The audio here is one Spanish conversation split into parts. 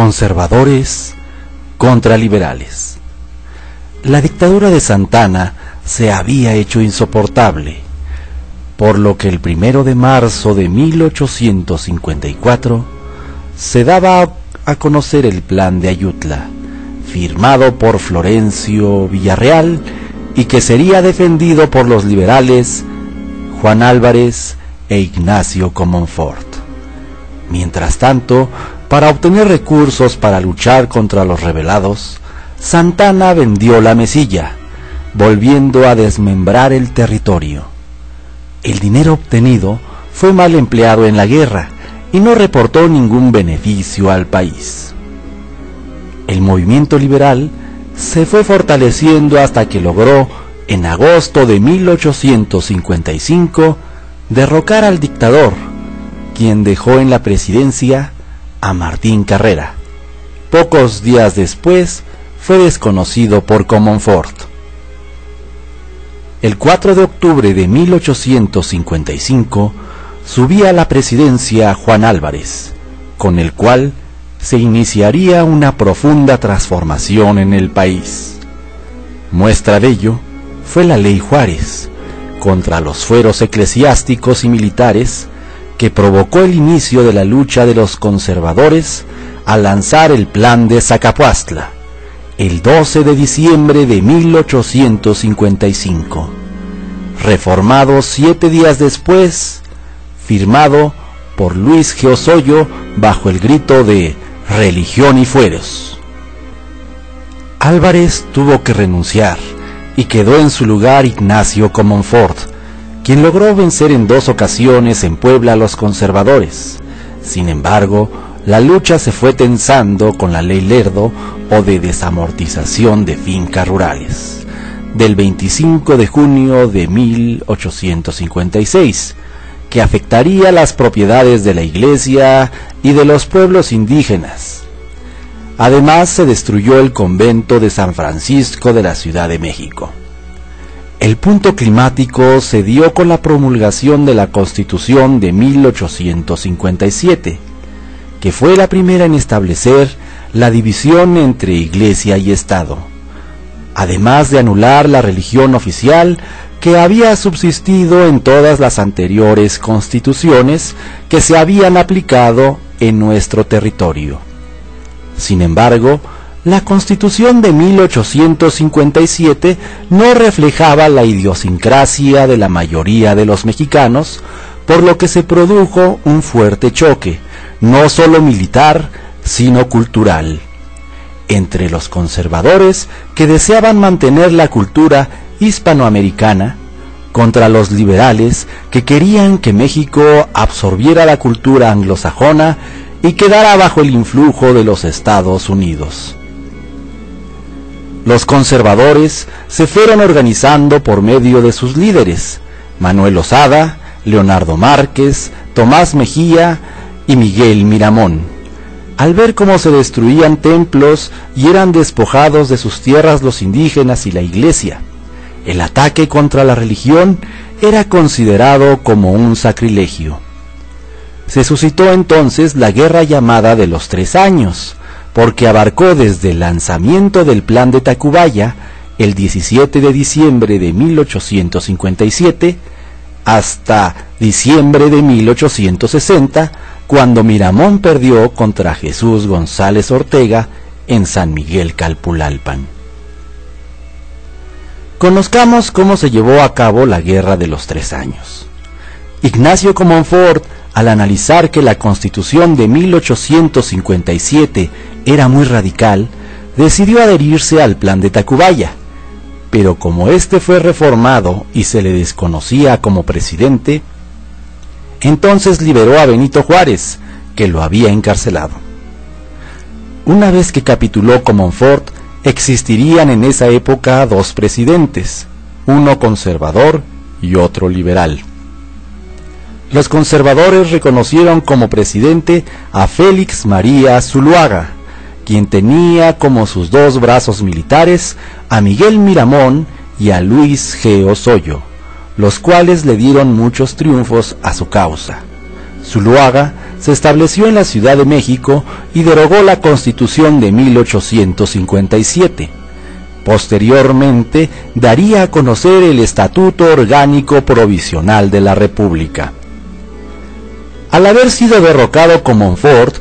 Conservadores contra liberales. La dictadura de Santa Anna se había hecho insoportable, por lo que el 1 de marzo de 1854 se daba a conocer el Plan de Ayutla, firmado por Florencio Villarreal y que sería defendido por los liberales Juan Álvarez e Ignacio Comonfort. Mientras tanto, para obtener recursos para luchar contra los rebelados, Santa Anna vendió la Mesilla, volviendo a desmembrar el territorio. El dinero obtenido fue mal empleado en la guerra y no reportó ningún beneficio al país. El movimiento liberal se fue fortaleciendo hasta que logró, en agosto de 1855, derrocar al dictador, quien dejó en la presidencia a Martín Carrera. Pocos días después fue desconocido por Comonfort. El 4 de octubre de 1855 subía a la presidencia Juan Álvarez, con el cual se iniciaría una profunda transformación en el país. Muestra de ello fue la Ley Juárez, contra los fueros eclesiásticos y militares, que provocó el inicio de la lucha de los conservadores al lanzar el Plan de Zacapuastla, el 12 de diciembre de 1855, reformado 7 días después, firmado por Luis G. Osoyo bajo el grito de «Religión y fueros». Álvarez tuvo que renunciar y quedó en su lugar Ignacio Comonfort, quien logró vencer en 2 ocasiones en Puebla a los conservadores. Sin embargo, la lucha se fue tensando con la Ley Lerdo o de desamortización de fincas rurales, del 25 de junio de 1856, que afectaría las propiedades de la iglesia y de los pueblos indígenas. Además, se destruyó el convento de San Francisco de la Ciudad de México. El punto climático se dio con la promulgación de la Constitución de 1857, que fue la primera en establecer la división entre Iglesia y Estado, además de anular la religión oficial que había subsistido en todas las anteriores constituciones que se habían aplicado en nuestro territorio. Sin embargo, la Constitución de 1857 no reflejaba la idiosincrasia de la mayoría de los mexicanos, por lo que se produjo un fuerte choque, no solo militar, sino cultural, entre los conservadores que deseaban mantener la cultura hispanoamericana, contra los liberales que querían que México absorbiera la cultura anglosajona y quedara bajo el influjo de los Estados Unidos. Los conservadores se fueron organizando por medio de sus líderes, Manuel Lozada, Leonardo Márquez, Tomás Mejía y Miguel Miramón. Al ver cómo se destruían templos y eran despojados de sus tierras los indígenas y la iglesia, el ataque contra la religión era considerado como un sacrilegio. Se suscitó entonces la guerra llamada de los 3 años, porque abarcó desde el lanzamiento del Plan de Tacubaya, el 17 de diciembre de 1857, hasta diciembre de 1860, cuando Miramón perdió contra Jesús González Ortega en San Miguel Calpulalpan. Conozcamos cómo se llevó a cabo la Guerra de los 3 años. Ignacio Comonfort, al analizar que la Constitución de 1857 era muy radical, decidió adherirse al Plan de Tacubaya, pero como este fue reformado y se le desconocía como presidente, entonces liberó a Benito Juárez, que lo había encarcelado. Una vez que capituló Comonfort, existirían en esa época 2 presidentes, uno conservador y otro liberal. Los conservadores reconocieron como presidente a Félix María Zuluaga, quien tenía como sus 2 brazos militares a Miguel Miramón y a Luis G. Osoyo, los cuales le dieron muchos triunfos a su causa. Zuluaga se estableció en la Ciudad de México y derogó la Constitución de 1857. Posteriormente, daría a conocer el Estatuto Orgánico Provisional de la República. Al haber sido derrocado con Montfort,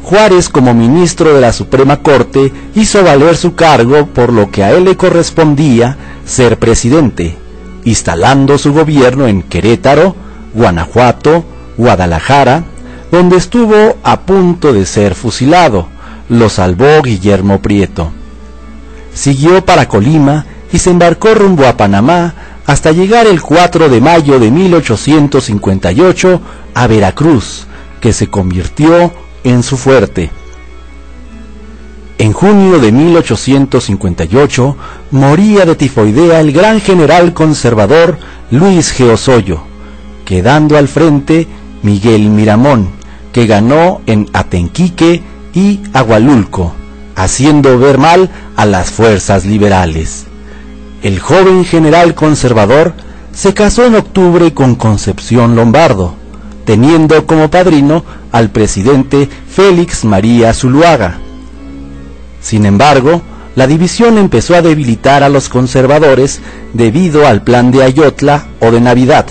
Juárez, como ministro de la Suprema Corte, hizo valer su cargo, por lo que a él le correspondía ser presidente, instalando su gobierno en Querétaro, Guanajuato, Guadalajara, donde estuvo a punto de ser fusilado. Lo salvó Guillermo Prieto. Siguió para Colima y se embarcó rumbo a Panamá hasta llegar el 4 de mayo de 1858 a Veracruz, que se convirtió en su fuerte. En junio de 1858 moría de tifoidea el gran general conservador Luis G. Osoyo, quedando al frente Miguel Miramón, que ganó en Atenquique y Agualulco, haciendo ver mal a las fuerzas liberales. El joven general conservador se casó en octubre con Concepción Lombardo, teniendo como padrino al presidente Félix María Zuluaga. Sin embargo, la división empezó a debilitar a los conservadores debido al Plan de Ayotla o de Navidad,